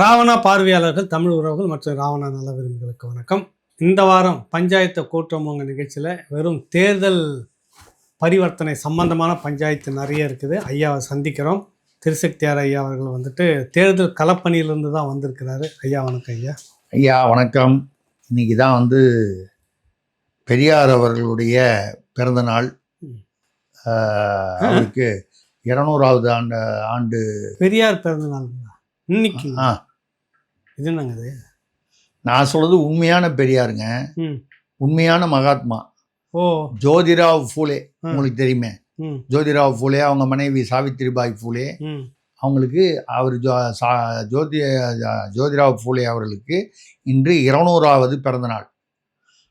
ராவணா பார்வையாளர்கள், தமிழ் உறவுகள் மற்றும் ராவணா நல விரும்புகளுக்கு வணக்கம். இந்த வாரம் பஞ்சாயத்தை கூட்டுறவங்க நிகழ்ச்சியில் வெறும் தேர்தல் பரிவர்த்தனை சம்பந்தமான பஞ்சாயத்து நிறைய இருக்குது. ஐயாவை சந்திக்கிறோம். திருசக்தியார் ஐயா அவர்கள் வந்துட்டு தேர்தல் களப்பணியிலிருந்து தான் வந்திருக்கிறாரு. ஐயா வணக்கம். ஐயா வணக்கம். இன்னைக்கு தான் பெரியார் அவர்களுடைய பிறந்த நாள். அவருக்கு 200வது ஆண்டு பெரியார் பிறந்த நாள் இன்னைக்கு. இது என்னங்க இது? நான் சொல்றது உண்மையான பெரியாருங்க, உண்மையான மகாத்மா. ஜோதிராவ் ஃபூலே உங்களுக்கு தெரியுமே. ஜோதிராவ் ஃபூலே, அவங்க மனைவி சாவித்திரிபாய் ஃபூலே, அவங்களுக்கு அவர் ஜோதிராவ் ஃபூலே அவர்களுக்கு இன்று 200வது பிறந்த நாள்.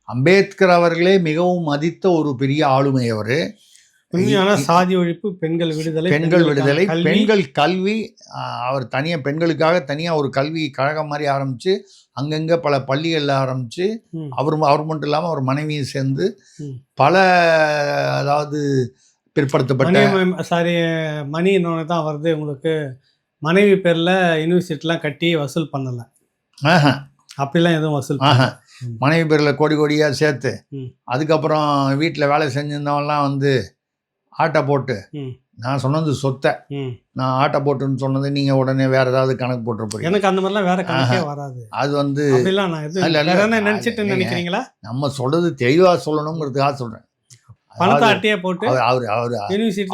அம்பேத்கர் அவர்களே மிகவும் மதித்த ஒரு பெரிய ஆளுமை அவர். உண்மையான சாதி ஒழிப்பு, பெண்கள் விடுதலை, பெண்கள் கல்வி. அவர் தனியாக பெண்களுக்காக தனியாக ஒரு கல்வி கழகம் மாதிரி ஆரம்பித்து அங்கங்கே பல பள்ளிகளில் ஆரம்பித்து அவர் மட்டும் இல்லாமல் அவர் மனைவியும் சேர்ந்து பல, அதாவது பிற்படுத்தப்பட்ட மணி இன்னொன்று தான் வருது உங்களுக்கு. மனைவி பேரில் யூனிவர்சிட்டிலாம் கட்டி வசூல் பண்ணலை, அப்படிலாம் எதுவும் வசூல் மனைவி பேரில் கோடி கோடியாக சேர்த்து அதுக்கப்புறம் வீட்டில் வேலை செஞ்சிருந்தவன்லாம் ஆட்டை போட்டு, நான் சொன்னது சொத்தை, நான் ஆட்டை போட்டுன்னு சொன்னது நீங்கள் உடனே வேற ஏதாவது கணக்கு போட்டு போறீங்க. எனக்கு அந்த மாதிரிலாம் வேற கணக்கே வராது. அது நினைச்சிட்டு நினைக்கிறீங்களா? நம்ம சொல்றது தெளிவா சொல்லணுங்கிறதுக்காக சொல்றேன். பணத்தை அட்டையே போட்டு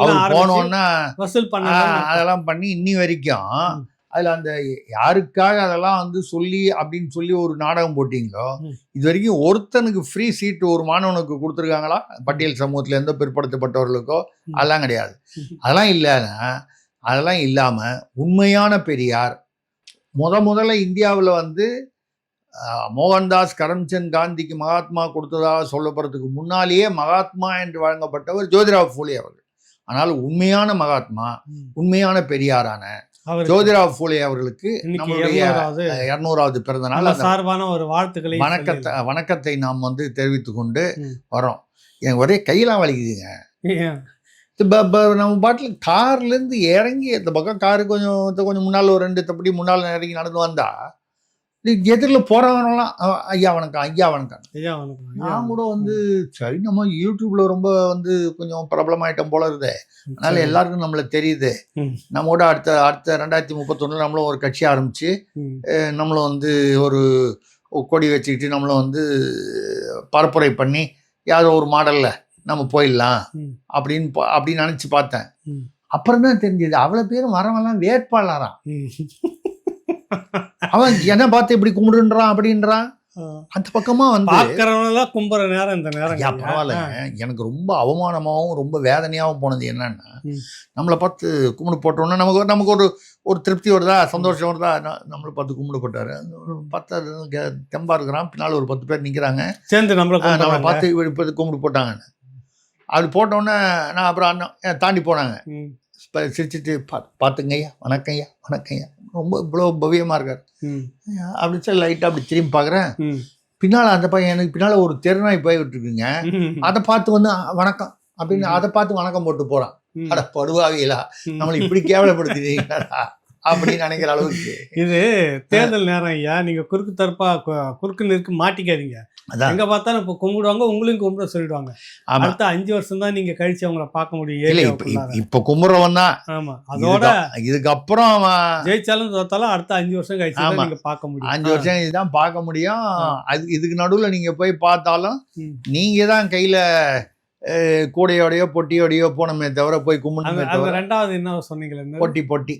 அவர் போனோன்னா வசூல் பண்ண அதெல்லாம் பண்ணி இன்னி வரைக்கும் அதில் அந்த யாருக்காக அதெல்லாம் சொல்லி அப்படின்னு சொல்லி ஒரு நாடகம் போட்டிங்களோ, இது வரைக்கும் ஒருத்தனுக்கு ஃப்ரீ சீட்டு ஒரு மாணவனுக்கு கொடுத்துருக்காங்களா? பட்டியல் சமூகத்தில் எந்த பிற்படுத்தப்பட்டவர்களுக்கோ அதெல்லாம் கிடையாது. அதெல்லாம் இல்லைன்னா, அதெல்லாம் இல்லாமல் உண்மையான பெரியார் முதல்ல இந்தியாவில் மோகன்தாஸ் கரம்சந்த் காந்திக்கு மகாத்மா கொடுத்ததாக சொல்லப்படுறதுக்கு முன்னாலேயே மகாத்மா என்று வழங்கப்பட்டவர் ஜோதிராவ் ஃபூலே அவர்கள். ஆனால் உண்மையான மகாத்மா, உண்மையான பெரியாரான ஜோதிராவ் ஃபூலே அவர்களுக்கு நம்மளுடைய 200வது பிறந்த நாள் சார்பான ஒரு வாழ்த்துக்களை வணக்கத்தை நாம் தெரிவித்துக் கொண்டு வரோம். எனக்கு ஒரே கையெல்லாம் வலிக்குதுங்க. நம்ம பாட்டில் கார்லேருந்து இறங்கி இந்த பக்கம் காரு கொஞ்சம் முன்னால் ஒரு 2 தப்படி முன்னால் இறங்கி நடந்து வந்தா எதிரில் போறவனெல்லாம் ஐயா வணக்கம், ஐயா வணக்கம், ஐயா வணக்கம். நான் கூட சரி, நம்ம யூடியூப்ல ரொம்ப கொஞ்சம் பிரபலமாயிட்டோம் போல இருந்தே, அதனால எல்லாருக்கும் நம்மள தெரியுது. நம்மளோட அடுத்த 2031 நம்மளும் ஒரு கட்சி ஆரம்பிச்சு நம்மளும் ஒரு கொடி வச்சுக்கிட்டு நம்மளும் பரப்புரை பண்ணி யாரோ ஒரு மாடல்ல நம்ம போயிடலாம் அப்படின்னு நினைச்சு பார்த்தேன். அப்புறம் தான் தெரிஞ்சது அவ்வளவு பேரும் வரவெல்லாம் வேட்பாளராம். அவன் என்ன பார்த்து இப்படி கும்பிடுன்றான் அப்படின்றான். அந்த பக்கமா கும்புற நேரம் இந்த நேரம் பரவாயில்ல. எனக்கு ரொம்ப அவமானமாகவும் ரொம்ப வேதனையாகவும் போனது என்னன்னா, நம்மளை பார்த்து கும்பிடு போட்டோம்னா நமக்கு ஒரு திருப்தி வருதா, சந்தோஷம் வருதா. நம்மளை பார்த்து கும்பிடு போட்டாரு. ஒரு 10 தெம்பா இருக்கிறான், பின்னால் ஒரு 10 பேர் நிற்கிறாங்க சேர்ந்து நம்மளை பார்த்து இப்படி கும்பிடு போட்டாங்கன்னு. அப்படி போட்டோன்னே நான் அப்புறம் அண்ணன் தாண்டி போனாங்க. சிரிச்சுட்டு பார்த்துங்க ஐயா, வணக்கம் ஐயா, வணக்கம் ஐயா, ரொம்ப இவ்வளோ பவியமாக இருக்கார் அப்படின்னு சொல்லி லைட்டாக அப்படி திரும்பி பார்க்குறேன். பின்னால் அந்த பையன் எனக்கு பின்னால் ஒரு தெருநாய் போய்கிட்டு இருக்குங்க. அதை பார்த்து வணக்கம் அப்படின்னு அதை பார்த்து வணக்கம் போட்டு போகிறான். அட படுவாவிலா, நம்மளை இப்படி கேவலப்படுத்திட்டீங்களா அப்படின்னு நினைக்கிற அளவுக்கு. இது தேர்தல் நேரம் ஐயா, நீங்க குறுக்கு நிற்கு மாட்டிக்காதீங்க. எங்க பார்த்தாலும் இப்போ கும்பிடுவாங்க, உங்களையும் கும்பிட சொல்லிடுவாங்க. அடுத்த 5 வருஷம் தான் நீங்க கழிச்சு அவங்கள பார்க்க முடியும். இப்ப கும்பிடுறவன் தான். ஆமா, அதோட இதுக்கப்புறம் ஜெயிச்சாலும் தோத்தாலும் அடுத்த 5 வருஷம் கழிச்சு நீங்க பார்க்க முடியும். 5 வருஷம் இதுதான் பார்க்க முடியும். இதுக்கு நடுவுல நீங்க போய் பார்த்தாலும் நீங்க தான் கையில கூடையோடையோ பொட்டியோடையோ போனமே தவிர போய் கும்பிடுமே தவிர. 2வது என்ன சொன்னீங்களே, பொட்டி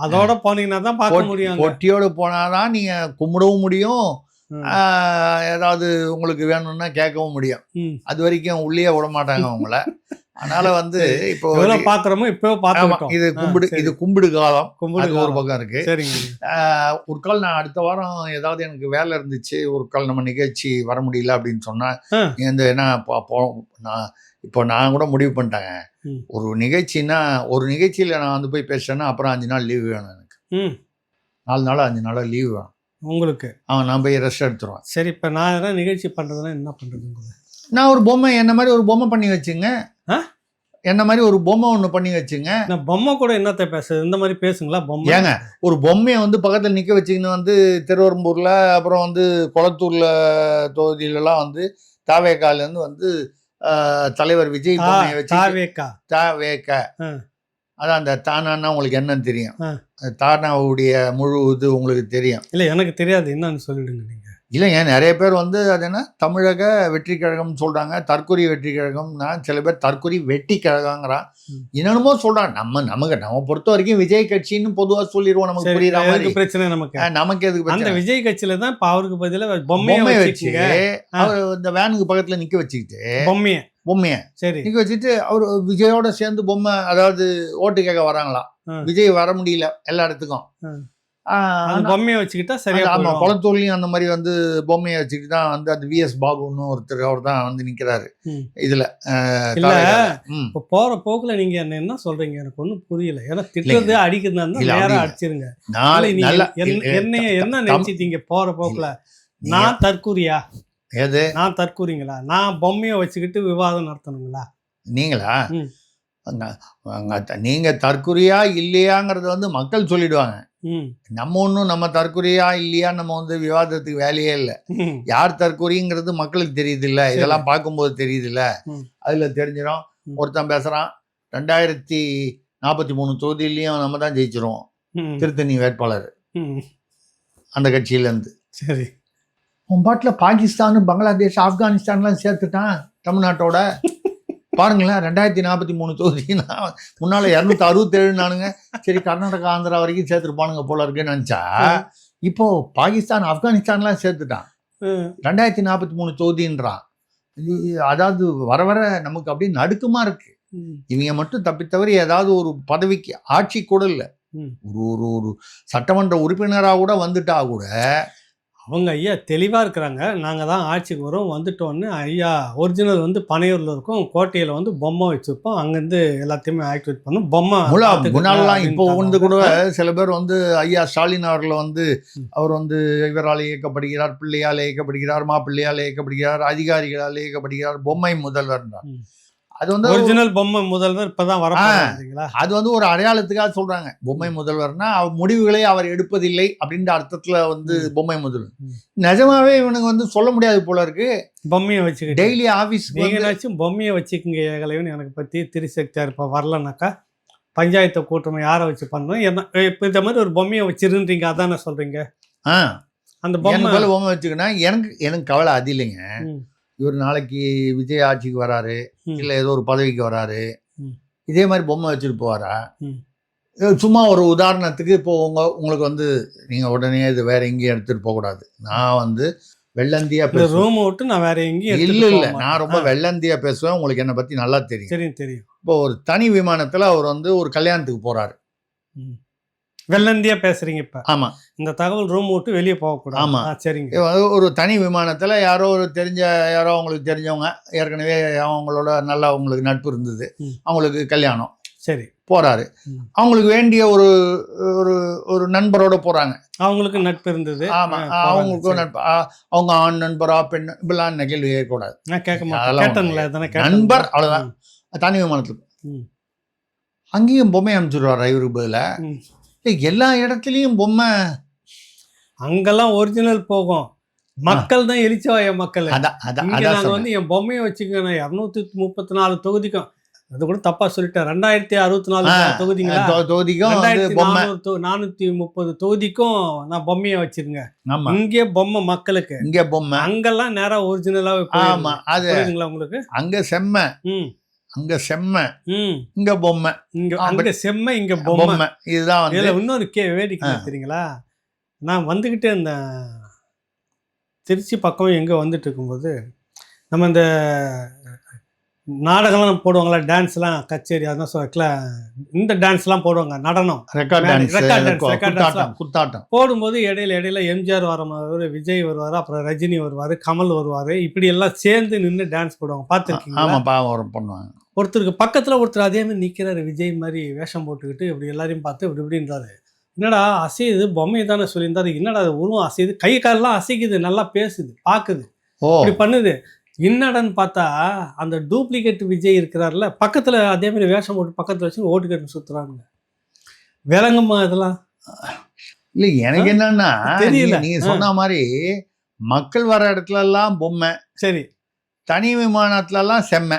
அதோட போனீங்கன்னா தான் பார்க்க முடியும். பொட்டியோட போனாதான் நீங்க கும்பிடவும் முடியும், ஏதாவது உங்களுக்கு வேணும்னா கேட்கவும் முடியும். அது வரைக்கும் உள்ளே விட மாட்டாங்க அவங்கள. அதனால இப்போ பாக்குறோமோ இப்போ இது கும்பிடு காலம். ஒரு பக்கம் இருக்கு. ஒரு கால் நான் அடுத்த வாரம் ஏதாவது எனக்கு வேலை இருந்துச்சு, ஒரு கால் நம்ம நிகழ்ச்சி வர முடியல அப்படின்னு சொன்னா நான் கூட முடிவு பண்ணிட்டாங்க. ஒரு நிகழ்ச்சியில நான் போய் பேசுறேன்னா அப்புறம் 5 நாள் லீவு வேணும் எனக்கு. 4 நாள் 5 நாள் லீவு வேணும் உங்களுக்கு. நான் போய் ரெஸ்ட் எடுத்துருவேன். சரி, இப்போ நான் எதாவது நிகழ்ச்சி பண்ணுறதுனா என்ன பண்ணுறது? நான் ஒரு பொம்மை, என்ன மாதிரி ஒரு பொம்மை பண்ணி வச்சுங்க. என்ன மாதிரி ஒரு பொம்மை ஒன்று பண்ணி வச்சுங்க. நான் பொம்மை கூட என்னத்த பேசுறது, இந்த மாதிரி பேசுங்களா பொம்மை? ஏங்க ஒரு பொம்மையை வந்து பக்கத்தில் நிற்க வச்சுக்கின்னு வந்து திருவெரும்பூரில் அப்புறம் வந்து கொளத்தூரில் தொகுதியிலலாம் வந்து தாவேக்காலேருந்து வந்து தலைவர் விஜய் பொம்மையை வச்சு தாவேக்கா அதான் அந்த தானான்னா உங்களுக்கு என்னன்னு தெரியும். தானாவுடைய முழு இது உங்களுக்கு தெரியும் இல்லை? எனக்கு தெரியாது, என்னன்னு சொல்லிடுங்க நீங்கள். இல்லைங்க, நிறைய பேர் வந்து அது என்ன தமிழக வெற்றி கழகம்னு சொல்கிறாங்க, தற்கொலை வெற்றி கழகம்னா சில பேர் தற்கொலை வெட்டி கழகங்கிறான், என்னென்னமோ சொல்கிறான். நம்ம பொறுத்த வரைக்கும் விஜய் கட்சின்னு பொதுவாக சொல்லிடுவோம், நமக்கு புரியுற மாதிரி. பிரச்சனை நமக்கு எதுக்கு அந்த விஜய் கட்சியில தான் இப்போ அவருக்கு பதிலாக பொம்மையை வச்சு அவர் இந்த வேனுக்கு பக்கத்தில் நிற்க வச்சுக்கிட்டு பொம்மையை சரி நிற்க வச்சுட்டு அவர் விஜயோட சேர்ந்து பொம்மை, அதாவது ஓட்டு கேட்க வராங்களாம். விஜய் வர முடியல எல்லா இடத்துக்கும், பொம்மையை வச்சுக்கிட்டா சரியா. ஆமா, குளத்தூர்லயும் அந்த மாதிரி வந்து பொம்மையை வச்சுக்கிட்டு தான் வந்து அந்த VS பாபுன்னு ஒருத்தர், அவர் தான் வந்து நிக்கிறாரு இதுல. இல்ல இப்போ போற போக்குல நீங்க என்ன சொல்றீங்க எனக்கு ஒன்றும் புரியல. ஏன்னா திட்டுறது அடிக்கிறதா நேரம் அடிச்சிருங்க. என்னைய என்ன நினைச்சிட்டீங்க போற போக்குல? நான் தற்கூரியா? எது நான் தற்கூரிங்களா? நான் பொம்மையை வச்சுக்கிட்டு விவாதம் நடத்தணுங்களா? நீங்களா? நீங்க தற்கொலையா இல்லையாங்கிறத வந்து மக்கள் சொல்லிடுவாங்க. நம்ம ஒன்றும் நம்ம தற்கொலையா இல்லையா நம்ம வந்து விவாதத்துக்கு வேலையே இல்லை. யார் தற்கொலைங்கிறது மக்களுக்கு தெரியுது இல்ல, இதெல்லாம் பார்க்கும்போது தெரியுது இல்ல, அதுல தெரிஞ்சிடும். ஒருத்தன் பேசுறான் 2043 தொகுதியிலையும் நம்ம தான் ஜெயிச்சிருவோம், திருத்தணி வேட்பாளர் அந்த கட்சியில இருந்து. சரி, உன் பாட்டில் பாகிஸ்தான், பங்களாதேஷ், ஆப்கானிஸ்தான்லாம் சேர்த்துட்டான் தமிழ்நாட்டோட. பாருங்களேன், 2043 தொகுதினா முன்னால 267 நானுங்க. சரி, கர்நாடகா ஆந்திரா வரைக்கும் சேர்த்துருப்பானுங்க போல இருக்குன்னு நினச்சா, இப்போ பாகிஸ்தான் ஆப்கானிஸ்தான்லாம் சேர்த்துட்டான். 2043 தொகுதின்றான். அதாவது வர வர நமக்கு அப்படியே நடுக்கமா இருக்கு. இவங்க மட்டும் தப்பித்தவரை ஏதாவது ஒரு பதவிக்கு, ஆட்சி கூட இல்லை, ஒரு சட்டமன்ற உறுப்பினராக கூட வந்துட்டா கூட அவங்க ஐயா தெளிவாக இருக்கிறாங்க. நாங்கள் தான் ஆட்சிக்கு வரோம், வந்துட்டோன்னு ஐயா ஒரிஜினல் வந்து பனையூரில் இருக்கும், கோட்டையில் வந்து பொம்மை வச்சுருப்போம், அங்கேருந்து எல்லாத்தையுமே ஆக்டிவேட் பண்ணும் பொம்மை முன்னாள்லாம். இப்போ வந்து கூட சில பேர் வந்து ஐயா ஸ்டாலின் அவர்களை வந்து அவர் வந்து இவரால் இயக்கப்படுகிறார், பிள்ளையால் இயக்கப்படுகிறார், மாப்பிள்ளையால் இயக்கப்படுகிறார், அதிகாரிகளால் இயக்கப்படுகிறார், பொம்மை முதல்வர். அது வந்து ஒரிஜினல் பொம்மை முதல்வர் இப்பதான் வரீங்களா? அது வந்து ஒரு அடையாளத்துக்காக சொல்றாங்க. பொம்மை முதல்வர்னா முடிவுகளை அவர் எடுப்பதில்லை அப்படின்ற அர்த்தத்துல வந்து பொம்மை முதல்வர். நிஜமாவே இவனுக்கு வந்து சொல்ல முடியாது போல இருக்கு. பொம்மையை வச்சுக்க டெய்லி ஆபீஸ் நீங்களாச்சும் பொம்மையை வச்சுக்கோங்க ஏகலைவன். எனக்கு பத்தி திருசக்தியா இருப்பா வரலனாக்கா பஞ்சாயத்தை கூட்டமை யாரை வச்சு பண்றோம் என்ன இப்போ இந்த மாதிரி ஒரு பொம்மையை வச்சிருந்தீங்க, அதானே சொல்றீங்க? அந்த பொம்மை வச்சுக்கினா எனக்கு கவலை அது இல்லைங்க. இவர் நாளைக்கு விஜய் ஆட்சிக்கு வராரு, இல்லை ஏதோ ஒரு பதவிக்கு வராரு, இதே மாதிரி பொம்மை வச்சுட்டு போவாரா? சும்மா ஒரு உதாரணத்துக்கு இப்போ உங்களுக்கு வந்து நீங்கள் உடனே இது வேற எங்கேயும் எடுத்துகிட்டு போகக்கூடாது. நான் வந்து வெள்ளந்தியா பேசுவேன், ரூம் விட்டு நான் வேற எங்கேயும் இல்லை நான் ரொம்ப வெள்ளந்தியா பேசுவேன். உங்களுக்கு என்னை பற்றி நல்லா தெரியும். இப்போ ஒரு தனி விமானத்தில் அவர் வந்து ஒரு கல்யாணத்துக்கு போகிறாரு. வெள்ளந்தியா பேசுறீங்க இப்ப? ஆமா, இந்த தகவல் ரூம் விட்டு வெளியே போகக்கூடாது. ஆமா, சரிங்க. ஒரு தனி விமானத்துல யாரோ ஒரு யாரோ அவங்களுக்கு தெரிஞ்சவங்க, ஏற்கனவே அவங்களோட நல்லா அவங்களுக்கு நட்பு இருந்தது, அவங்களுக்கு கல்யாணம். சரி, போறாரு. அவங்களுக்கு வேண்டிய ஒரு ஒரு ஒரு நண்பரோட போறாங்க. அவங்களுக்கு நட்பு இருந்தது. ஆமா, அவங்களுக்கும் நட்பு. அவங்க ஆண் நண்பரா பெண் இப்படிலாம் கேள்வி கேட்கக்கூடாது. நான் கேட்க மாட்டேன். நண்பர் அவ்வளவுதான். தனி விமானத்துக்கு அங்கேயும் பொம்மை அனுப்பிச்சுடுவார் இவருக்கு பதிலா. எல்லா இடத்துலயும் பொம்மை. அங்கெல்லாம் ஒரிஜினல் போகும். மக்கள் தான் எழுச்சிவாய மக்கள். நாங்க வந்து என் பொம்மையை வச்சுக்கோங்க 234 தொகுதிக்கும், அது கூட தப்பா சொல்லிட்டேன், 2064 தொகுதிக்கும் 430 தொகுதிக்கும் நான் பொம்மையை வச்சிருங்க. இங்கே பொம்மை மக்களுக்கு, இங்க பொம்மை. அங்கெல்லாம் நேரா ஒரிஜினலாவே. ஆமா, அது உங்களுக்கு அங்க செம்ம, அங்க செம்ம, இங்க பொம்மை. அங்க செம்ம, இங்க பொம்மை. இதுதான் வந்து இன்னொரு வேடிக்கை தெரியுங்களா? நான் வந்துகிட்டே இந்த திருச்சி பக்கம் எங்க வந்துட்டு இருக்கும்போது நம்ம இந்த நாடகம்லாம் போடுவாங்களா, டான்ஸ்லாம், கச்சேரி, அதான் சொல்லல, இந்த டான்ஸ்லாம் போடுவாங்க, நடனம், குத்தாட்டம் போடும்போது இடையில எம்ஜிஆர் வருவார், விஜய் வருவார், அப்புறம் ரஜினி வருவார், கமல் வருவார், இப்படி எல்லாம் சேர்ந்து நின்று டான்ஸ் போடுவாங்க. பார்த்துருக்கீங்களா? பண்ணுவாங்க. ஒருத்தருக்கு பக்கத்தில் ஒருத்தர் அதே மாதிரி நிற்கிறாரு, விஜய் மாதிரி வேஷம் போட்டுக்கிட்டு இப்படி எல்லாரையும் பார்த்து இப்படின்றாரு. என்னடா அசையுது, பொம்மையை தானே சொல்லியிருந்தாரு, என்னடா உருவம் அசையுது, கை காலெல்லாம் அசைக்குது, நல்லா பேசுது, பார்க்குது, இப்படி பண்ணுது. என்னடான்னு பார்த்தா அந்த டூப்ளிகேட் விஜய் இருக்கிறார்ல, பக்கத்துல அதே மாதிரி வேஷம் போட்டு பக்கத்துல வச்சு ஓட்டு கேட்டு சுத்துறாங்க. விளங்குமா இதெல்லாம்? இல்ல எனக்கு என்னன்னா தெரியல. நீங்க சொன்ன மாதிரி மக்கள் வர இடத்துல எல்லாம் பொம்மை, சரி. தனி விமானத்துல எல்லாம் செம்மை.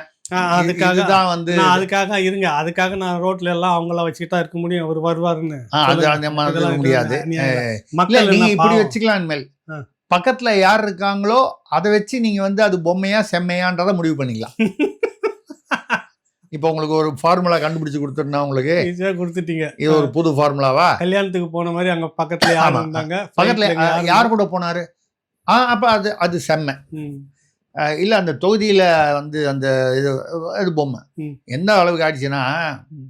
அதுக்காக இதுதான் வந்து நான் அதுக்காக இருங்க. அதுக்காக நான் ரோட்ல எல்லாம் அவங்கள வச்சுக்கிட்டா இருக்க முடியும். அவர் வருவாருன்னு. அது அந்த மாதிரி இதெல்லாம் முடியாது. நீ- இல்ல மக்கள் நீங்க என்ன இப்படி பாவம். வச்சுக்கலாம் இனிமேல். ஆ. பக்கத்துல யார் இருக்காங்களோ அதை வச்சு நீங்க வந்து அது பொம்மையா செம்மையான்றத முடிவு பண்ணிக்கலாம். இப்போ உங்களுக்கு ஒரு ஃபார்முலா கண்டுபிடிச்சு கொடுத்துருந்தா உங்களுக்கு ஈஸியா கொடுத்துட்டீங்க. இது ஒரு புது ஃபார்முலாவா? கல்யாணத்துக்கு போன மாதிரி அங்க பக்கத்துல யார் ஆமா. இருந்தாங்க? பக்கத்துல flightல யார் யார் கூட போனாரு? அப்ப அது அது செம்மை. ம். இல்ல அந்த தொகுதியில வந்து அந்த இது அது பொம்மை. ம். எந்த அளவுக்கு ஆயிடுச்சுன்னா ம்.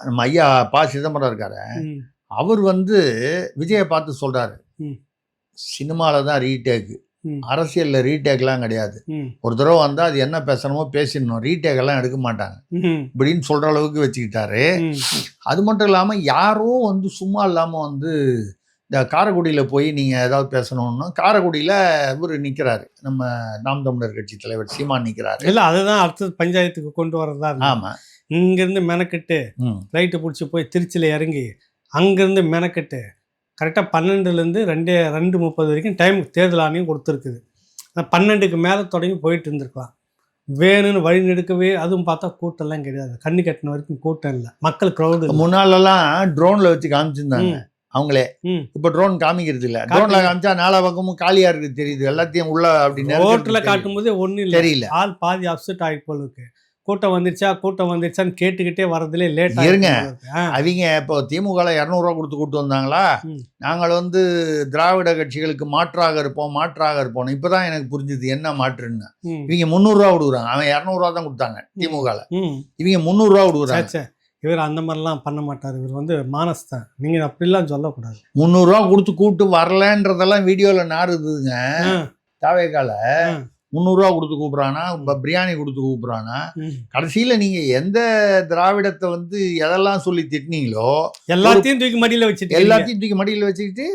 நம்ம ஐயா ப. சிதம்பரம் இருக்காரு, ம். அவர் வந்து விஜயை பார்த்து சொல்றாரு, ம். சினிமால தான் ரீடேக், ம். அரசியல்ல ரீடேக்லாம் கிடையாது. ம். ஒரு தடவை வந்தா அது என்ன பேசணுமோ பேசிடணும், ரீடேக் எல்லாம் எடுக்க மாட்டாங்க ம். இப்படின்னு சொல்ற அளவுக்கு வச்சுக்கிட்டாரு. ம். அது மட்டும் இல்லாம யாரோ வந்து சும்மா இல்லாம வந்து இந்த காரைக்குடியில போய் நீங்க ஏதாவது பேசணும்னா காரைக்குடியில இவர் நிக்கிறாரு, நம்ம நாம் தமிழர் கட்சி தலைவர் சீமான் நிக்கிறாரு. இல்ல அதுதான் அடுத்தது பஞ்சாயத்துக்கு கொண்டு வரதா இருக்கு. ஆமா. இங்கிருந்து மெனக்கெட்டு ம். ஃப்ளைட்டு பிடிச்சி போய் திருச்சியில் இறங்கி அங்கேருந்து மெனக்கெட்டு கரெக்டாக 12லேருந்து 2:30 வரைக்கும் டைம் தேர்தல் ஆணையம் கொடுத்துருக்குது. 12க்கு மேலே தொடங்கி போயிட்டு இருந்திருக்கலாம். வேணும்னு வழி நெடுக்கவே அதுவும் பார்த்தா கூட்டம்லாம் கிடையாது. கண்ணு கட்டின வரைக்கும் கூட்டம் இல்லை, மக்கள் க்ரௌடு. முன்னாலெல்லாம் ட்ரோன்ல வச்சு காமிச்சிருந்தாங்க அவங்களே. ம். இப்ப ட்ரோன் காமிக்கிறது இல்ல. ட்ரோன்ல காமிச்சா நாலா பக்கமும் காலியா இருக்கு தெரியுது, எல்லாத்தையும் உள்ள அப்படின்னு ரோட்டில் காட்டும் போதே ஒன்றும் இல்லை, தெரியல. ஆள் பாதி அப்செட் ஆகி போல இருக்கு. கூட்டம் வந்துருச்சான்னு கேட்டுக்கிட்டே வரதுலே லேட் இருங்க. ஆகிருங்க. அவங்க இப்போ திமுகல 200 ரூபா கொடுத்து கூட்டு வந்தாங்களா, ம். நாங்கள் வந்து திராவிட கட்சிகளுக்கு மாற்றாக இருப்போம். இப்பதான் எனக்கு புரிஞ்சுது என்ன மாற்றுன்னு. ம். இவங்க 300 ரூபா கொடுக்குறாங்க, அவன் 200 ரூபா தான் கொடுத்தாங்க திமுகல. ம். இவங்க 300 ரூபா கொடுக்குறாங்க. சே, இவர் அந்த மாதிரிலாம் பண்ண மாட்டார். இவர் வந்து மானஸ்தான். நீங்கள் அப்படிலாம் சொல்லக்கூடாது. 300 ரூபா கொடுத்து கூட்டு வரலன்றதெல்லாம் வீடியோல நாறுதுங்க. ஆ, தாவேக்கால ஆ, 300 ரூபா கொடுத்து கூப்பிடுறானா, பிரியாணி கொடுத்து கூப்பிடுறானா. ம். கடைசியில நீங்க எந்த திராவிடத்தை வந்து எதெல்லாம் சொல்லி திட்டினீங்களோ எல்லாத்தையும் தூக்கி மடியில வச்சுட்டு எல்லாத்தையும் தூக்கி மடியில வச்சுக்கிட்டு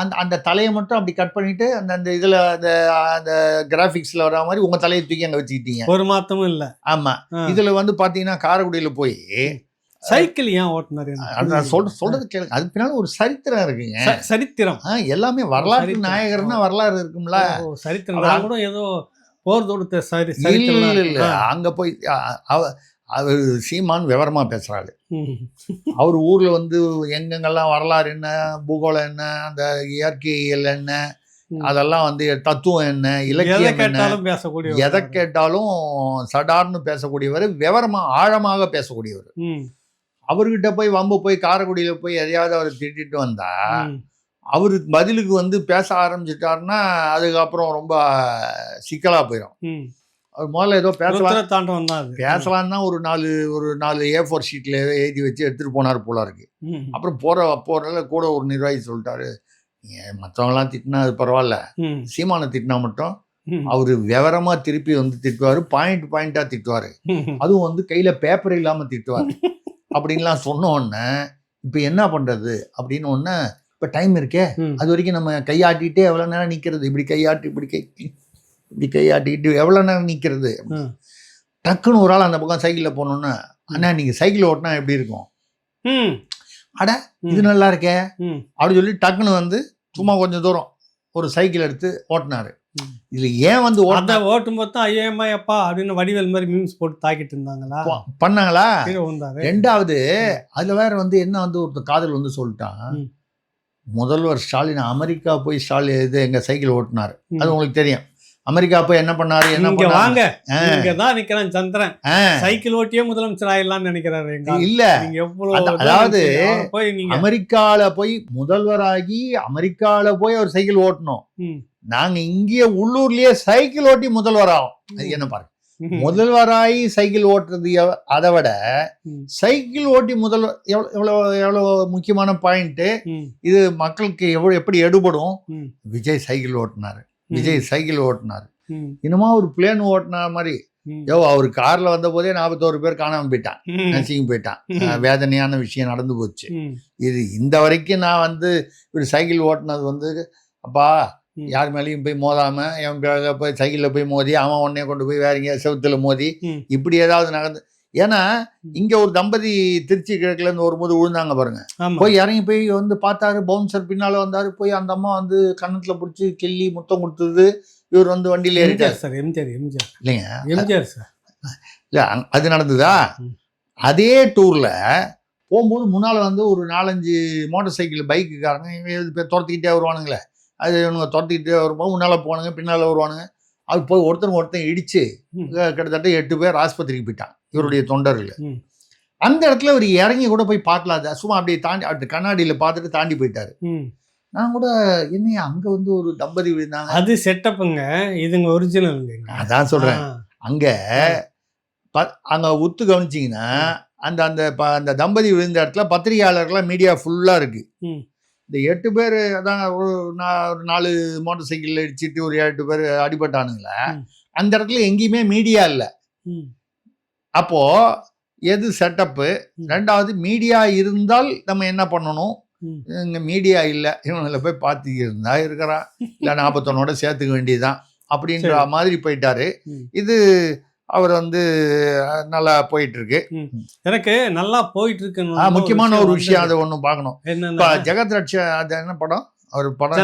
அந்த அந்த தலையை மட்டும் அப்படி கட் பண்ணிட்டு அந்த அந்த இதுல அந்த அந்த கிராபிக்ஸ்ல வர மாதிரி உங்க தலையை தூக்கி அங்க வச்சுக்கிட்டீங்க. ஒரு மாத்தமும் இல்ல. ஆமா. இதுல வந்து பாத்தீங்கன்னா காரைக்குடியில போய் சைக்கிள் ஏன் ஓட்டுனாரு? சொல்றது கேளுங்க, அதுக்கு பின்னால ஒரு சரித்திரம் இருக்குங்க. சரித்திரம். எல்லாமே வரலாற்று சரித்திரம். நாயகர்னா வரலாறு இருக்கும்ல. ஓ, சரித்திரம். நான் கூட ஏதோ போர் தொடுத்த இல்ல அங்க போய் அவர் சீமான் விவரமா பேசுறாரு. அவர் ஊர்ல வந்து எங்கெங்கெல்லாம் வரலாறு என்ன, பூகோளம் என்ன, அந்த இயற்கையியல் என்ன, அதெல்லாம் வந்து தத்துவம் என்ன, இலக்கியம் என்ன, எதை கேட்டாலும் சடார்னு பேசக்கூடியவர், விவரமா ஆழமாக பேசக்கூடியவர். அவர்கிட்ட போய் வம்பு போய் காரைக்குடியில போய் எதையாவது அவர் திட்டிட்டு வந்தா அவரு பதிலுக்கு வந்து பேச ஆரம்பிச்சிட்டாருன்னா அதுக்கப்புறம் ரொம்ப சிக்கலா போயிடும். அவர் முதல்ல ஏதோ பேசலாம் தான் ஒரு நாலு A4 ஷீட்ல எழுதி வச்சு எடுத்துட்டு போனார் போல இருக்கு. அப்புறம் போறதுல கூட ஒரு நிர்வாகி சொல்லிட்டாரு, மற்றவங்களாம் திட்டினா அது பரவாயில்ல, சீமானை திட்டினா மட்டும் அவரு விவரமா திருப்பி வந்து திட்டுவாரு, பாயிண்டா திட்டுவாரு, அதுவும் வந்து கையில பேப்பர் இல்லாம திட்டுவாரு அப்படின்லாம் சொன்ன உடனே இப்ப என்ன பண்றது அப்படின்னு ஒன்னு, இப்ப டைம் இருக்கே அது வரைக்கும் நம்ம கையாட்டிட்டே எவ்வளவு நேரம் நிக்கிறது, இப்படி கையாட்டி இப்படி கையாட்டிட்டு எவ்வளவு நேரம் நிக்கிறது. டக்குன்னு ஒரு ஆள் அந்த பக்கம் சைக்கிள்ல போனோம்னா, அண்ணா நீங்க சைக்கிள் ஓட்டினா எப்படி இருக்கும், அட இது நல்லா இருக்கே அப்படின்னு சொல்லி டக்குன்னு வந்து சும்மா கொஞ்சம் தூரம் ஒரு சைக்கிள் எடுத்து ஓட்டினாரு. இதுல ஏன் வந்து ஓட்டும் போது தான் ஐயம்மாப்பா அப்படின்னு வடிவேல் மாதிரி மீம்ஸ் போட்டு தாக்கிட்டு இருந்தாங்களா, பண்ணாங்களா? ரெண்டாவது அதுல வேற வந்து என்ன வந்து ஒரு காதல் வந்து சொல்லிட்டான், முதல்வர் ஸ்டாலின் அமெரிக்கா போய் இது எங்க சைக்கிள் ஓட்டினாரு, அது உங்களுக்கு தெரியும். அமெரிக்கா போய் என்ன பண்ணாரு, வாங்க இங்கதான் நிக்கிறான் சந்திரன், சைக்கிள் ஓட்டியே முதலமைச்சர் ஆயிடலாம்னு நினைக்கிறாரு. இல்ல அதாவது அமெரிக்கால போய் முதல்வராகி அமெரிக்கால போய் அவர் சைக்கிள் ஓட்டணும், நாங்க இங்கேயே உள்ளூர்லயே சைக்கிள் ஓட்டி முதல்வர் ஆகும். அது என்ன பாருங்க, முதல்வராகி சைக்கிள் ஓட்டுறது அதை விட சைக்கிள் ஓட்டி முதல்வர் எவ்வளவு முக்கியமான பாயிண்ட். இது மக்களுக்கு எப்படி எடுபடும். விஜய் சைக்கிள் ஓட்டினாரு, இன்னுமா ஒரு பிளேன் ஓட்டின மாதிரி. அவர் கார்ல வந்த போதே 41 பேர் காணாம போயிட்டான், நசிங்க போயிட்டான், வேதனையான விஷயம் நடந்து போச்சு. இது இந்த வரைக்கும் நான் வந்து ஒரு சைக்கிள் ஓட்டினது வந்து அப்பா யார் மேலேயும் போய் மோதாம என் போய் சைக்கிளில் போய் மோதி அவன் உடனே கொண்டு போய் வேற எங்கேயா செவுத்துல மோதி இப்படி ஏதாவது நடந்து. ஏன்னா இங்க ஒரு தம்பதி திருச்சி கிழக்குல இருந்து வரும்போது விழுந்தாங்க பாருங்க. போய் இறங்கி போய் வந்து பார்த்தாரு, பவுன்சர் பின்னால வந்தாரு, போய் அந்த அம்மா வந்து கன்னத்துல பிடிச்சி கிள்ளி முத்தம் கொடுத்தது. இவர் வந்து வண்டியில ஏறிட்டார் சார். எம்ஜிஆர் இல்லைங்க, எம்ஜிஆர் சார். இல்ல அது நடந்ததா? அதே டூர்ல போகும்போது முன்னால வந்து ஒரு 4-5 மோட்டார் சைக்கிள் பைக்குக்காரங்க துரத்திக்கிட்டே வருவானுங்களே, அது இவனுங்க துரத்திக்கிட்டே வரும்போது முன்னால போவானுங்க, பின்னால வருவானுங்க. அது போய் ஒருத்தன் இடிச்சு கிட்டத்தட்ட 8 பேர் ஆஸ்பத்திரிக்கு போயிட்டான், இவருடைய தொண்டர்கள். அந்த இடத்துல அவர் இறங்கி கூட போய் பார்க்கலாத, சும்மா அப்படியே தாண்டி அப்படி கண்ணாடியில பார்த்துட்டு தாண்டி போயிட்டாரு. நான் கூட என்னையா அங்க வந்து ஒரு தம்பதி விழுந்தாங்க. அது செட்டப்புங்க, இதுங்க ஒரிஜினல். அதான் சொல்றேன். அங்க அங்க உத்து கவனிச்சிங்கன்னா அந்த அந்த அந்த தம்பதி விழுந்த இடத்துல பத்திரிகையாளர்கள்லாம் மீடியா ஃபுல்லா இருக்கு. இந்த 8 பேர் அதான் ஒரு 4 மோட்டார் சைக்கிள் அடிச்சுட்டு ஒரு 8 பேர் அடிபட்டானுங்களே, அந்த இடத்துல எங்கேயுமே மீடியா இல்லை. அப்போ எது செட்டப்பு? ரெண்டாவது மீடியா இருந்தால் நம்ம என்ன பண்ணணும்? இங்கே மீடியா இல்லை, இவங்களை போய் பார்த்து இருந்தா இருக்கிறான், இல்லை 41ஓட சேர்த்துக்க வேண்டியதுதான் அப்படின்ற மாதிரி போயிட்டாரு. இது அவர் வந்து நல்லா போயிட்டு இருக்கு. எனக்கு நல்லா போயிட்டு இருக்கு. முக்கியமான ஒரு விஷயம் அதை ஒண்ணு பார்க்கணும். இப்போ ஜெகத் ரட்ச அது என்ன படம்? அவர் படம்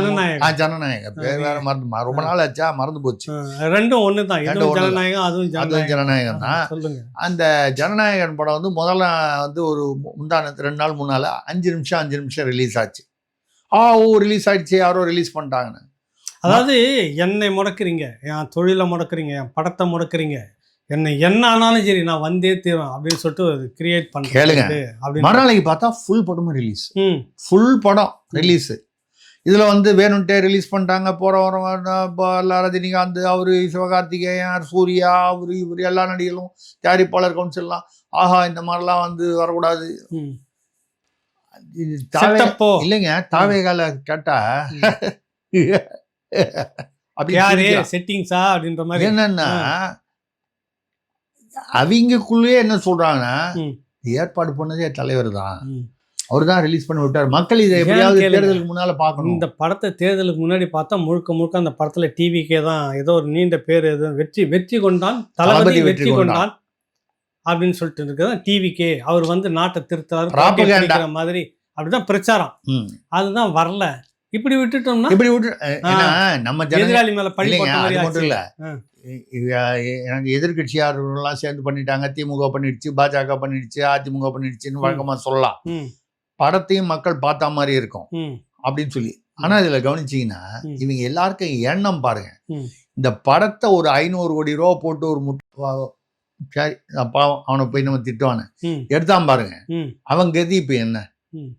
ஜனநாயகம். பேர் வேற மறந்து, ரொம்ப நாள் ஆச்சா, மறந்து போச்சு. ரெண்டும் ஒண்ணுதான், ஜனநாயகம் அதுவும் ஜனநாயகம் தான். அந்த ஜனநாயகன் படம் வந்து முதல்ல வந்து ஒரு முந்தானத்து 2 நாள் 3 நாள் 5 நிமிஷம் ரிலீஸ் ஆச்சு. ரிலீஸ் ஆயிடுச்சு, யாரோ ரிலீஸ் பண்ணிட்டாங்கன்னு. அதாவது என்னை முடக்குறீங்க, என் தொழிலை முடக்குறீங்க, என் படத்தை முடக்குறீங்க, என்ன ஆனாலும் சரி நான் வந்தே தீரும் அப்படின்னு சொல்லிட்டு கிரியேட் பண்ண கேளுங்க. மறுநாளைக்கு பார்த்தா ஃபுல் படமும் ரிலீஸ், ஃபுல் படம் ரிலீஸ். இதுல வந்து வேணும்ட்டே ரிலீஸ் பண்ணிட்டாங்க. போற ரஜினிகாந்த், அவரு சிவகார்த்திகேயன், சூர்யா, அவரு இவரு எல்லா நடிகர்களும், தயாரிப்பாளர் கவுன்சில்லாம் இந்த மாதிரிலாம் வந்து வரக்கூடாது. இல்லைங்க, தாவேகால கேட்டா செட்டிங்ஸா அப்படின்ற மாதிரி. என்னன்னா அவங்களுக்குள்ளே என்ன சொல்றாங்கன்னா, ஏற்பாடு பண்ணதே தலைவர் தான், அவர் தான் ரிலீஸ் பண்ணி விட்டார். மக்கள் இதை எப்படியாவது தேர்தலுக்கு முன்னால பார்க்கணும். இந்த படத்தை தேர்தலுக்கு முன்னாடி பார்த்தா முழுக்க அந்த படத்துல டிவிக்கே தான் ஏதோ ஒரு நீண்ட பேர், ஏதோ வெற்றி கொண்டான், தளபதி வெற்றி கொண்டான் அப்படின்னு சொல்லிட்டு இருக்குதான் டிவிக்கே. அவர் வந்து நாட்டை திருத்தாரு மாதிரி அப்படிதான் பிரச்சாரம். அதுதான் வரல. இப்படி விட்டுட்டோம்னா நம்ம எதிராளி மேல பழி போட்ட மாதிரி மட்டும் இல்ல. எனக்கு எதிர்கட்சியாரெல்லாம் சேர்ந்து பண்ணிட்டாங்க, திமுக பண்ணிடுச்சு, பாஜக பண்ணிடுச்சு, அதிமுக பண்ணிடுச்சுன்னு வழக்கமா சொல்லலாம். படத்தையும் மக்கள் பார்த்த மாதிரி இருக்கும் அப்படின்னு சொல்லி. ஆனா இதுல கவனிச்சீங்கன்னா இவங்க எல்லாருக்கும் எண்ணம் பாருங்க. இந்த படத்தை ஒரு 500 கோடி ரூபா போட்டு ஒரு அவனை போய் நம்ம திட்டுவானு எடுத்தான் பாருங்க, அவன் கதி இப்ப என்ன?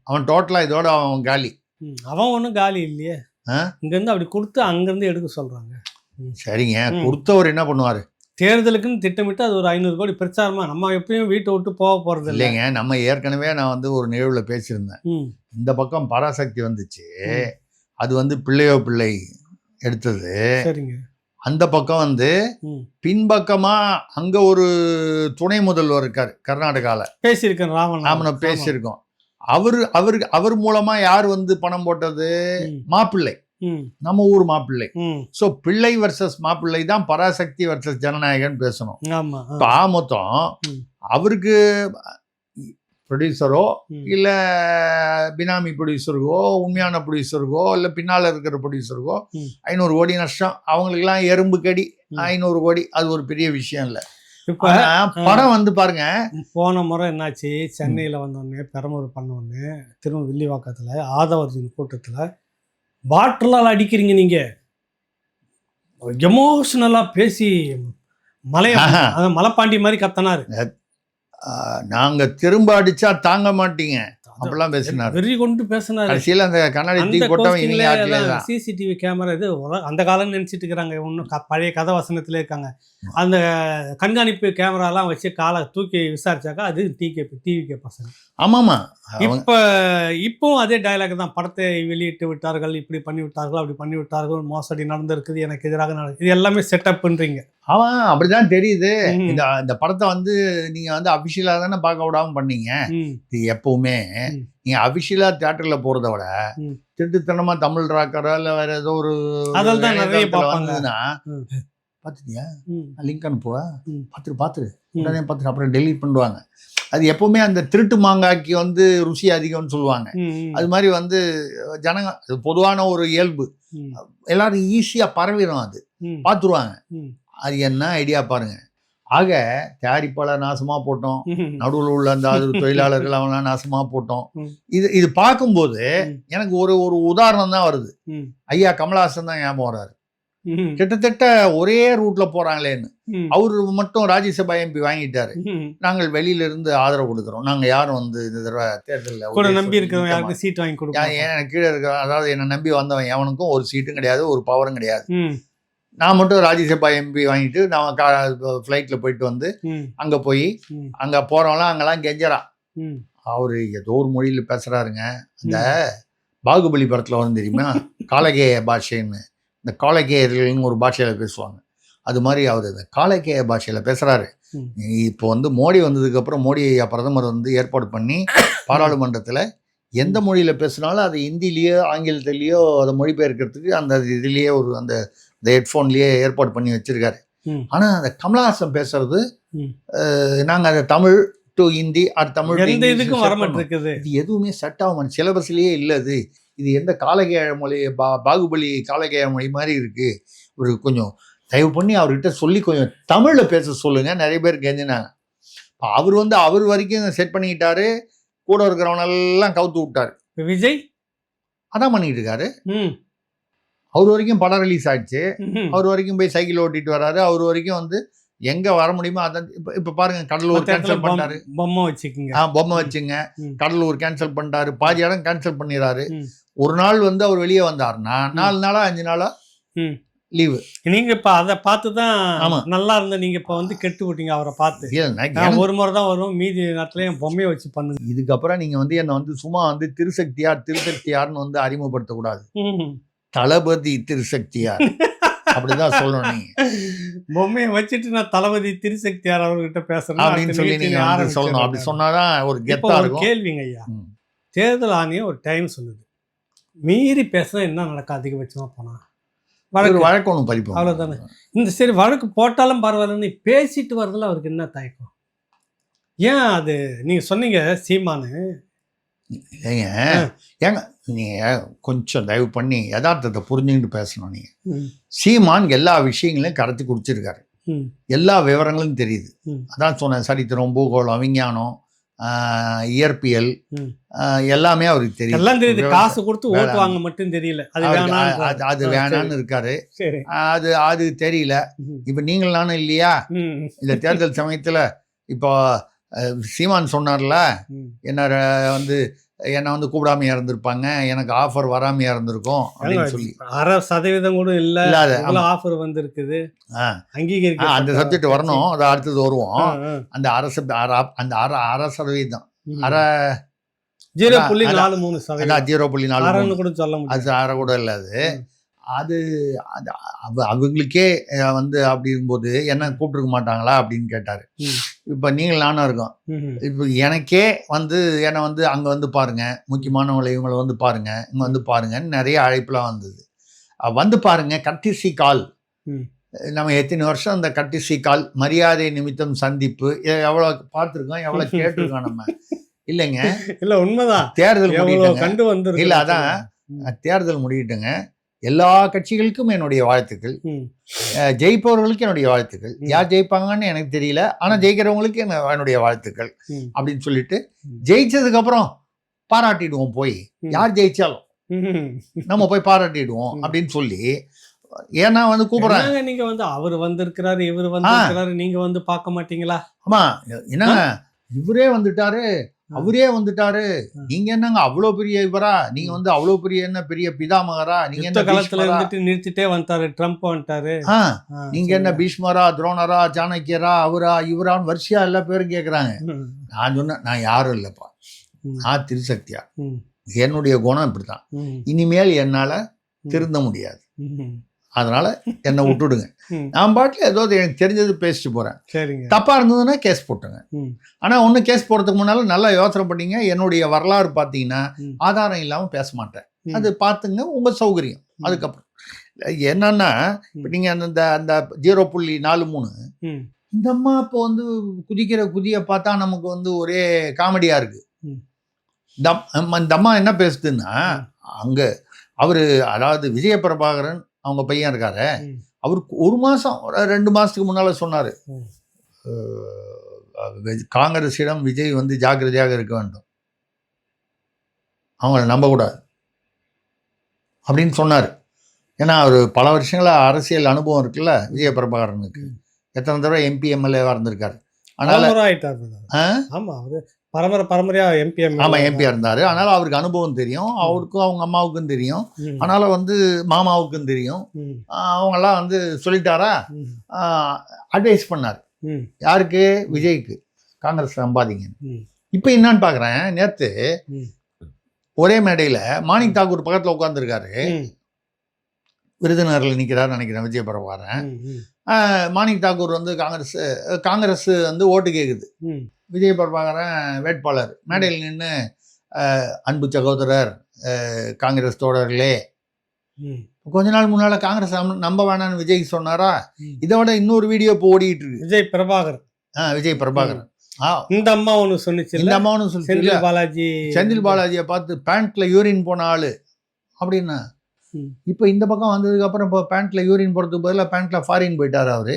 அவன் டோட்டலா இதோட அவன் காலி. அவன் ஒன்றும் காலி இல்லையே, இங்க இருந்து அப்படி கொடுத்து அங்க இருந்து எடுக்க சொல்றாங்க. சரிங்க, கொடுத்தவர் என்ன பண்ணுவாரு? தேர்தலுக்குன்னு திட்டமிட்டு அது ஒரு 500 கோடி பிரச்சாரமா, நம்ம எப்பயும் வீட்டை விட்டு போக போறது இல்லைங்க. நம்ம ஏற்கனவே நான் வந்து ஒரு நிகழ்வுல பேசியிருந்தேன். இந்த பக்கம் பராசக்தி வந்துச்சு, அது வந்து பிள்ளையோ பிள்ளை எடுத்தது. சரிங்க. அந்த பக்கம் வந்து பின்பக்கமா அங்க ஒரு துணை முதல்வர் இருக்காரு கர்நாடகால, பேசியிருக்கேன், ராமனை பேசியிருக்கோம். அவர் மூலமா யார் வந்து பணம் போட்டது? மாப்பிள்ளை, நம்ம ஊர் மாப்பிள்ளை. சோ பிள்ளை வர்சஸ் மாப்பிள்ளை தான் பராசக்தி வர்சஸ் ஜனநாயகன் பேசணும். மொத்தம் அவருக்கு ப்ரொடியூசரோ இல்ல பினாமி ப்ரொடியூசருக்கோ உண்மையான ப்ரொடியூசருக்கோ இல்ல பின்னால இருக்கிற ப்ரொடியூசருக்கோ 500 கோடி நஷ்டம். அவங்களுக்கெல்லாம் எறும்பு கடி 500 கோடி, அது ஒரு பெரிய விஷயம் இல்லை. இப்ப படம் வந்து பாருங்க, போன முறை என்னாச்சு, சென்னையில வந்தோடனே பெரம்பூர் பண்ணோடனே திரும்ப வில்லிவாக்கத்துல ஆதவர்ஜின் கூட்டத்துல பாட்டிலால் அடிக்கிறீங்க நீங்க, எமோஷனலா பேசி மலைப்பாண்டி மாதிரி கத்தனாரு. நாங்க திரும்ப அடிச்சா தாங்க மாட்டீங்க அப்படிலாம் பேசினார், வெறி கொண்டு பேசினார். கடைசியில் அந்த கண்ணாடி சிசிடிவி கேமரா இது அந்த காலம் நினைச்சிட்டு இருக்கிறாங்க, ஒன்றும் பழைய கதை வசனத்துல இருக்காங்க. அந்த கண்காணிப்பு கேமராலாம் வச்சு காலை தூக்கி விசாரிச்சாக்கா அது டிவிகே பசங்க. ஆமாமா, இப்பவும் அதே டயலாக் தான். படத்தை வெளியிட்டு விட்டார்கள், இப்படி பண்ணி விட்டார்கள், அப்படி பண்ணி விட்டார்கள், மோசடி நடந்திருக்குது, எனக்கு எதிராக நடக்குது, இது எல்லாமே செட்டப் பண்றீங்க. அவன் அப்படிதான் தெரியுது. இந்த படத்தை வந்து நீங்க வந்து அபிஷியலா தானே பார்க்க விடாம பண்ணீங்க. இது எப்பவுமே நீங்க அபிஷியலா தியேட்டர்ல போறத விட திருட்டுத்தனமா தமிழ் ராக்கரா இல்ல வேற ஏதோ ஒரு அதில் தான் நிறைய இணையதளத்துல பார்ப்பாங்க. வந்ததுன்னா ம். பார்த்துட்டியா ம். லிங்க் அனுப்புவா ம். பார்த்துரு உடனே பார்த்துட்டு அப்புறம் டெலீட் பண்ணுவாங்க. அது எப்பவுமே அந்த திருட்டு மாங்காய்க்கு வந்து ருசி அதிகம்னு சொல்லுவாங்க. அது மாதிரி வந்து ஜனங்க அது பொதுவான ஒரு இயல்பு. எல்லாரும் ஈஸியா பரவிடும். அது பார்த்துருவாங்க. அது என்ன ஐடியா பாருங்க. ஆக தயாரிப்பாளர் நாசமா போட்டோம், நடுவில் உள்ள அந்த தொழிலாளர்கள் அவங்களாம் நாசமா போட்டோம். இது பார்க்கும்போது எனக்கு ஒரு ஒரு உதாரணம் தான் வருது. ஐயா கமலஹாசன் தான் ஞாபகம் வர்றாரு. கிட்டத்தட்ட ஒரே ரூட்ல போறாங்களேன்னு. அவரு மட்டும் ராஜ்யசபா எம்பி வாங்கிட்டாரு. நாங்கள் வெளியில இருந்து ஆதரவு கொடுக்குறோம், நாங்க யாரும் வந்து இந்த தடவை தேர்தலில் நம்பி இருக்கிறவங்க யாருக்கும் சீட் வாங்கி கொடுக்க, எனக்கு கீழே இருக்க, அதாவது என்னை நம்பி வந்தவன் எவனுக்கும் ஒரு சீட்டும் கிடையாது, ஒரு பவரும் கிடையாது. நான் மட்டும் ராஜ்யசபா எம்பி வாங்கிட்டு நான் ஃப்ளைட்ல போயிட்டு வந்து அங்க போய் அங்க போறவங்களாம் அங்கெல்லாம் கெஞ்சறான். அவரு ஏதோ ஒரு மொழியில பேசுறாருங்க. அந்த பாகுபலி படத்துல வந்து தெரியுமா காலகேய பாஷைன்னு, இந்த காலகேயர்கள்னு ஒரு பாஷையில பேசுவாங்க. அது மாதிரி அவர் இந்த காலகேய பாஷையில பேசுறாரு. இப்போ வந்து மோடி வந்ததுக்கு அப்புறம் மோடி ஐயா பிரதமர் வந்து ஏற்பாடு பண்ணி பாராளுமன்றத்துல எந்த மொழியில பேசினாலும் அது ஹிந்திலேயோ ஆங்கிலத்திலேயோ அதை மொழிபெயர்க்கிறதுக்கு அந்த இதுலேயே ஒரு அந்த ஹெட்ஃபோன்லேயே ஏற்பாடு பண்ணி வச்சிருக்காரு. ஆனால் அந்த கமலஹாசன் பேசுறது நாங்கள் அதை தமிழ் டு ஹிந்தி அது தமிழ் இதுக்கும் வரமாட்டிருக்குது. இது எதுவுமே செட் ஆக மாட்டேன், சிலபஸ்லேயே இல்லை. இது எந்த காலகேய மொழி பாகுபலி காலகேய மொழி மாதிரி இருக்கு. ஒரு கொஞ்சம் தயவு பண்ணி அவர்கிட்ட சொல்லி கொஞ்சம் தமிழில் பேச சொல்லுங்க. நிறைய பேர் கெஞ்சினாங்க. அவர் வந்து அவர் வரைக்கும் செட் பண்ணிக்கிட்டாரு, கூட இருக்கிறவனெல்லாம் கவுத்து விட்டாரு. விஜய் அதான் பண்ணிட்டு இருக்காரு. அவர் வரைக்கும் படம் ரிலீஸ் ஆயிடுச்சு, அவர் வரைக்கும் போய் சைக்கிள் ஓட்டிட்டு வர்றாரு, அவர் வரைக்கும் வந்து எங்க வர முடியுமோ அதான். இப்ப பாருங்க கடலூர் கேன்சல் பண்ணிட்டாரு, பொம்மை வச்சுங்க கடலூர் கேன்சல் பண்ணிட்டாரு, பாதி இடம் கேன்சல் பண்ணிடுறாரு. ஒரு நாள் வந்து அவர் வெளியே வந்தாருன்னா 4 நாளா 5 நாளா லீவு. நீங்க இப்ப அதை பார்த்துதான் நல்லா இருந்த, நீங்க இப்ப வந்து கெட்டு விட்டீங்க அவரை பார்த்து. ஒரு முறை தான் வரும், மீதி நேரத்துல என் பொம்மையை வச்சு பண்ணுங்க. இதுக்கப்புறம் நீங்க வந்து என்ன வந்து சும்மா வந்து திருசக்தியார்னு வந்து அறிமுகப்படுத்தக்கூடாது. தளபதி திருசக்தியார் அப்படிதான் சொல்லணும். நீங்க பொம்மையை வச்சுட்டு நான் தளபதி திருசக்தியார் அவர்கிட்ட பேசுறேன் அப்படின்னு சொல்லி நீங்க சொல்லணும். அப்படி சொன்னாதான் ஒரு கெத்தா இருக்கும். கேள்விங்க ஐயா, தேர்தல் ஆணையம் ஒரு டைம் சொல்லுது, மீறி பேசுனா என்ன நடக்கும்? அதிகபட்சமா போனா வழக்கு ஒன்று பதிப்போம், அவ்வளவுதானே. இந்த சரி வழக்கு போட்டாலும் பரவாயில்லன்னு பேசிட்டு வரதுல அவருக்கு என்ன தயக்கம்? ஏன் அது நீங்க சொன்னீங்க சீமானு, ஏங்க நீங்க கொஞ்சம் தயவு பண்ணி யதார்த்தத்தை புரிஞ்சுக்கிட்டு பேசணும். நீங்க சீமான் எல்லா விஷயங்களையும் கடத்தி குடிச்சிருக்காரு, எல்லா விவரங்களும் தெரியுது. அதான் சொன்னேன், சரித்திரம், பூகோளம், விஞ்ஞானம், இயற்பியல் எல்லாமே அவருக்கு தெரியும். எல்லாம் தெரியுது, காசு கொடுத்து ஓட்டு வாங்க மட்டும் தெரியல. அது வேணான்னு இருக்காரு, அது தெரியல. இப்ப நீங்கள் நானும் இல்லையா இந்த தேர்தல் சமயத்துல இப்போ சீமான் சொன்னார்ல, என்னை வந்து கூப்பிடாமையா இருந்திருப்பாங்க, எனக்கு ஆஃபர் வராமையா இருந்திருக்கும் அப்படின்னு சொல்லி 6% கூட இல்லாத ஆஃபர் வந்திருக்குது. அங்கீகரிக்க அந்த சப்ஜெக்ட் வரணும், அது அடுத்தது வருவோம். அந்த அந்த 6% 0.43% கூட சொல்ல முடியாது, அது 6 கூட இல்லை. அது அவங்களுக்கே வந்து அப்படிங்கும்போது என்ன கூப்பிட்டுருக்க மாட்டாங்களா அப்படின்னு கேட்டாரு. இப்ப நீங்கள் நானும் இருக்கோம், இப்போ எனக்கே வந்து என்னை வந்து அங்க வந்து பாருங்க, முக்கியமானவங்களை இவங்களை வந்து பாருங்க, இங்க வந்து பாருங்கன்னு நிறைய அழைப்புலாம் வந்தது. வந்து பாருங்க, கட்டிசி கால், நம்ம எத்தனை வருஷம் அந்த கட்டிசி கால் மரியாதை நிமித்தம் சந்திப்பு எவ்வளவு பார்த்துருக்கோம், எவ்வளவு கேட்டிருக்கோம் நம்ம. இல்லைங்க, இல்ல உண்மைதான். தேர்தல் கண்டு வந்து இல்ல, அதான் தேர்தல் முடியிட்டுங்க. எல்லா கட்சிகளுக்கும் என்னுடைய வாழ்த்துக்கள், ஜெயிப்பவர்களுக்கு என்னுடைய வாழ்த்துக்கள். யார் ஜெயிப்பாங்கன்னு எனக்கு தெரியல, ஆனா ஜெயிக்கிறவங்களுக்கு என்னுடைய வாழ்த்துக்கள் அப்படின்னு சொல்லிட்டு ஜெயிச்சதுக்கு அப்புறம் பாராட்டிடுவோம். போய் யார் ஜெயிச்சாலும் நம்ம போய் பாராட்டிடுவோம் அப்படின்னு சொல்லி, ஏன்னா வந்து கூப்பிடுறாங்க. நீங்க வந்து அவர் வந்திருக்கிறாரு, இவர் வந்திருக்கிறாரு, நீங்க வந்து பார்க்க மாட்டீங்களா? ஆமா, என்னங்க இவரே வந்துட்டாரு, அவரே வந்துட்டாரு, நீங்க என்னங்க அவ்வளவு பெரிய இவரா, நீங்க வந்து அவ்வளவு பெரிய என்ன பெரிய பிதாமகரா, நீங்க என்ன காலத்துல இருந்துட்டு நிறுத்திட்டே வந்துட்டாரு, ட்ரம்ப் வந்துட்டாரு, நீங்க என்ன பீஷ்மரா, துரோணரா, சாணக்கியரா, அவரா இவரான்னு வரிசையா எல்லா பேரும் கேக்குறாங்க. நான் சொன்னேன், நான் யாரும் இல்லப்பா, நான் திருசக்தியா, என்னுடைய குணம் இப்படித்தான், இனிமேல் என்னால திருந்த முடியாது, அதனால என்னை விட்டுடுங்க, நான் பாட்டில் ஏதோ எனக்கு தெரிஞ்சது பேசிட்டு போறேன், தப்பா இருந்ததுன்னா கேஸ் போட்டுங்க. ஆனா ஒண்ணு கேஸ் போடுறதுக்கு முன்னால நல்லா யோசனை பண்ணீங்க. என்னுடைய வரலாறு பார்த்தீங்கன்னா ஆதாரம் இல்லாம பேச மாட்டேன். அது பார்த்துங்க உங்கள் சௌகரியம். அதுக்கப்புறம் என்னன்னா இப்போ நீங்கள் அந்த அந்த 0.43 இந்த அம்மா இப்போ வந்து குதிக்கிற குதியை பார்த்தா நமக்கு வந்து ஒரே காமெடியாக இருக்குது. இந்த அம்மா என்ன பேசுதுன்னா, அங்கே அவர் அதாவது விஜய பிரபாகரன் அவங்க பையன் இருக்காரு, அவருக்கு 1 மாதம் 2 மாதத்துக்கு முன்னால் சொன்னார், காங்கிரஸிடம் விஜய் வந்து ஜாக்கிரதையாக இருக்க வேண்டும், அவங்கள நம்பக்கூடாது அப்படின்னு சொன்னார். ஏன்னா அவர் பல வருஷங்களா அரசியல் அனுபவம் இருக்குல்ல விஜய பிரபாகரனுக்கு, எத்தனை தடவை எம்பி எம்எல்ஏவாக இருந்திருக்காரு. பரம்பரையா எம்பியா இருந்தாரு. அதனால அவருக்கு அனுபவம் தெரியும், அவருக்கும் அவங்க அம்மாவுக்கும் தெரியும், அதனால வந்து மாமாவுக்கும் தெரியும். அவங்கெல்லாம் வந்து சொல்லிட்டாரா, அட்வைஸ் பண்ணார். யாருக்கு? விஜய்க்கு, காங்கிரஸ் சம்பாதிங்க. இப்போ என்னன்னு பார்க்குறேன், நேற்று ஒரே மேடையில் மாணிக் தாக்கூர் பக்கத்தில் உட்காந்துருக்காரு, விருதுநகரில் நிற்கிறாரு நினைக்கிறேன் விஜய பிரபாகரன். மாணிக் தாக்கூர் வந்து காங்கிரஸ் வந்து ஓட்டு கேட்குது, விஜய பிரபாகரன் வேட்பாளர் மேடையில் நின்று, அன்பு சகோதரர் காங்கிரஸ் தோழர்களே, கொஞ்ச நாள் முன்னால காங்கிரஸ் நம்ப வேணான்னு விஜய் சொன்னாரா, இதை விட இன்னொரு வீடியோ இப்போ ஓடிட்டு இருக்கு. விஜய் பிரபாகரன் இந்த அம்மா ஒன்று சொன்னிச்சு, இந்த அம்மா ஒன்று சொல்லி செந்தில் பாலாஜியை பார்த்து பேண்ட்ல யூரின் போன ஆளு அப்படின்னா, இப்போ இந்த பக்கம் வந்ததுக்கு அப்புறம் இப்போ பேண்ட்ல யூரின் போறதுக்கு பதிலாக பேண்ட்ல ஃபாரின் போயிட்டாரு அவரு.